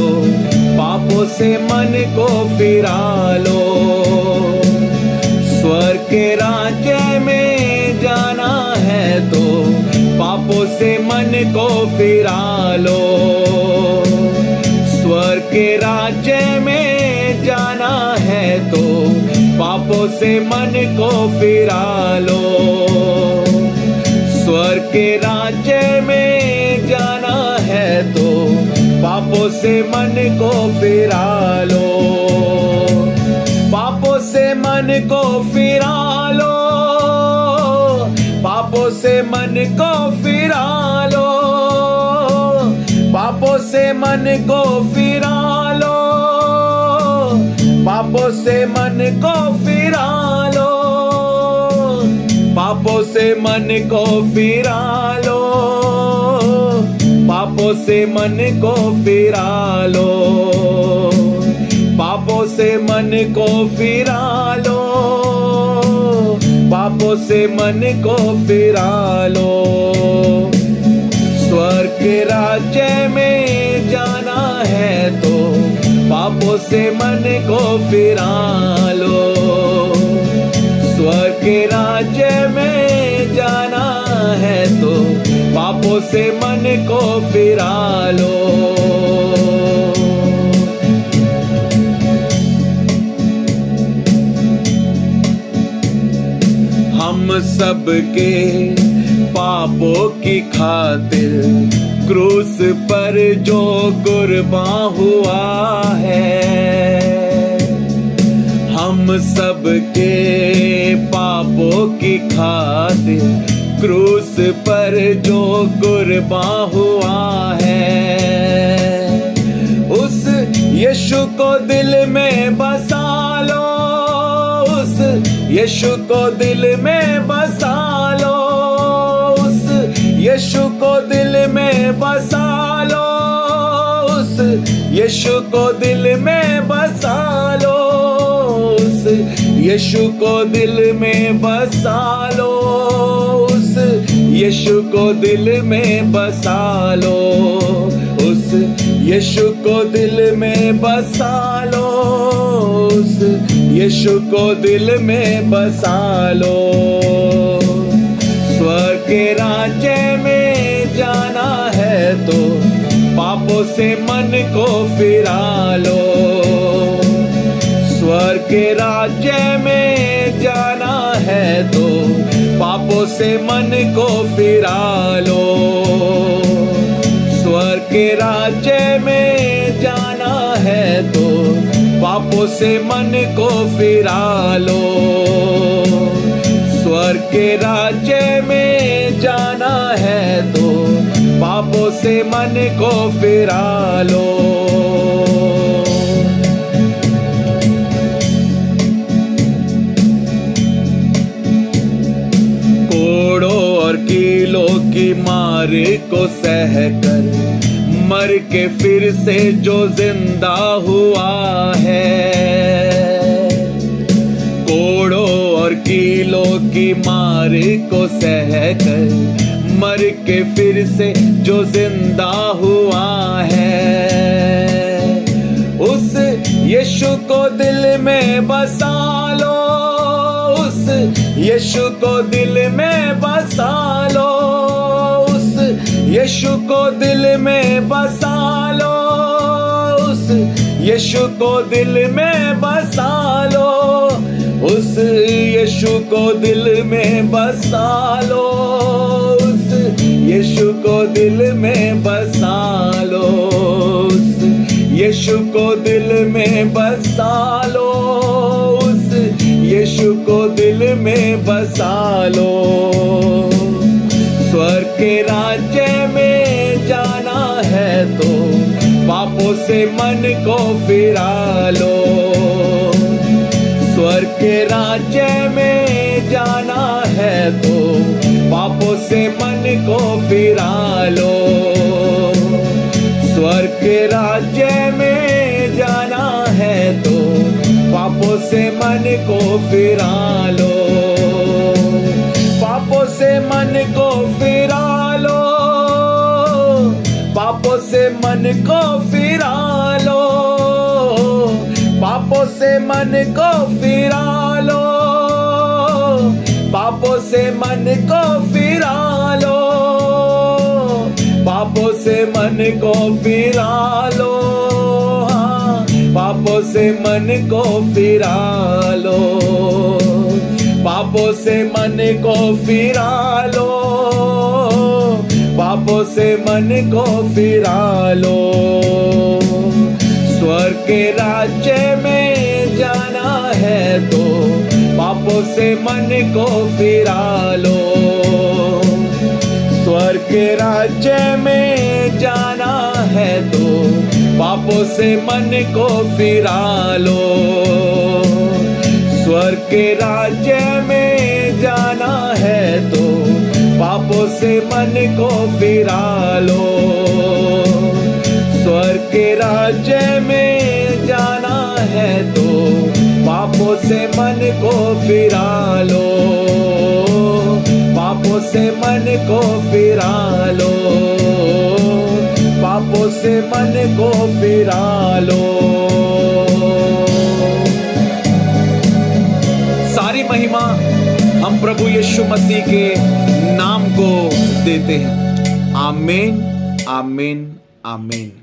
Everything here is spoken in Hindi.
लो, पापों से मन को फिरा लो। स्वर्ग के राज्य में जाना है तो पापों से मन को फिरा लो। स्वर्ग के राज्य में जाना है तो पापों से मन को फिरा लो। स्वर्ग के राज्य में जाना है तो पापों से मन को फिरा लो। पापों से मन को फिरा लो, पापों से मन को फिरा लो, पापों से मन को फिरा लो, पापों से मन को फिरा लो, पापों से मन को फिरा लो, पापों से मन को फिरा लो, पापों से मन को फिरा लो, पापों से मन को फिरा लो। स्वर्ग के राज्य में जाना है तो पापों से मन को फिरा लो। स्वर्ग के राज्य में जाना है तो पापों से मन को फिरा लो। हम सबके पापों की खातिर क्रूस पर जो कुर्बान हुआ है, हम सबके पापों की खातिर क्रूस पर जो कुर्बान हुआ है, उस यीशु को दिल में बसा लो, उस यीशु को दिल में बसा लो, उस यीशु को दिल में बसा लो, उस यीशु को दिल में बसा लो, उस यीशु को दिल में बसा लो, उस यीशु को दिल में बसा लो, उस यीशु को दिल में बसा लो, उस यीशु को दिल में बसा लो। स्वर्ग के राज्य में जाना है तो पापों से मन को फिरा लो। स्वर्ग के राज्य में जाना है तो पापों से मन को फिरा लो। स्वर्ग के राज्य में जाना है तो पापों से मन को फिरा लो। स्वर्ग के राज्य में जाना है तो पापों से मन को फिरा लो। कोड़ों और कीलों की मार को सहकर मर के फिर से जो जिंदा हुआ है, कोड़ों और कीलों की मार को सहकर मर के फिर से जो जिंदा हुआ है, उस यीशु को दिल में बसा लो, उस यीशु को दिल में बसा लो, उस यीशु को दिल में बसा लो, उस यीशु को दिल में बसा लो, उस यीशु को दिल में बसा लो, उस यीशु को दिल में बसा लो, उस यीशु को दिल में बसा लो, उस यीशु को दिल में बसा लो। स्वर्ग के राज्य में जाना है तो पापों से मन को फिरा लो। स्वर्ग के राज्य में जाना है तो पापों से मन को फिरा लो। स्वर्ग के राज्य में जाना है तो पापों से मन को फिरा लो। पापों से मन को फिरा लो, पापों से मन को फिरा मन को फिरा लो, पापों से मन को फिरा लो, पापों से मन को फिरा लो, हाँ, पापों से मन को फिरा लो, पापों से मन को फिरा लो, पापों से मन को फिरा लो। स्वर्ग के राज्य में जाना है तो पापों से मन को फिरा लो, स्वर्ग के राज्य में जाना है तो पापों से मन को फिरा लो, स्वर्ग के राज्य में जाना है तो पापों से मन को फिरा लो, स्वर्ग के राज्य में जाना है तो पापों से मन को फिरा लो, पापों से मन को फिरा लो, पापों से मन को फिरा लो। सारी महिमा हम प्रभु यीशु मसीह के नाम को देते हैं। आमीन, आमीन, आमीन।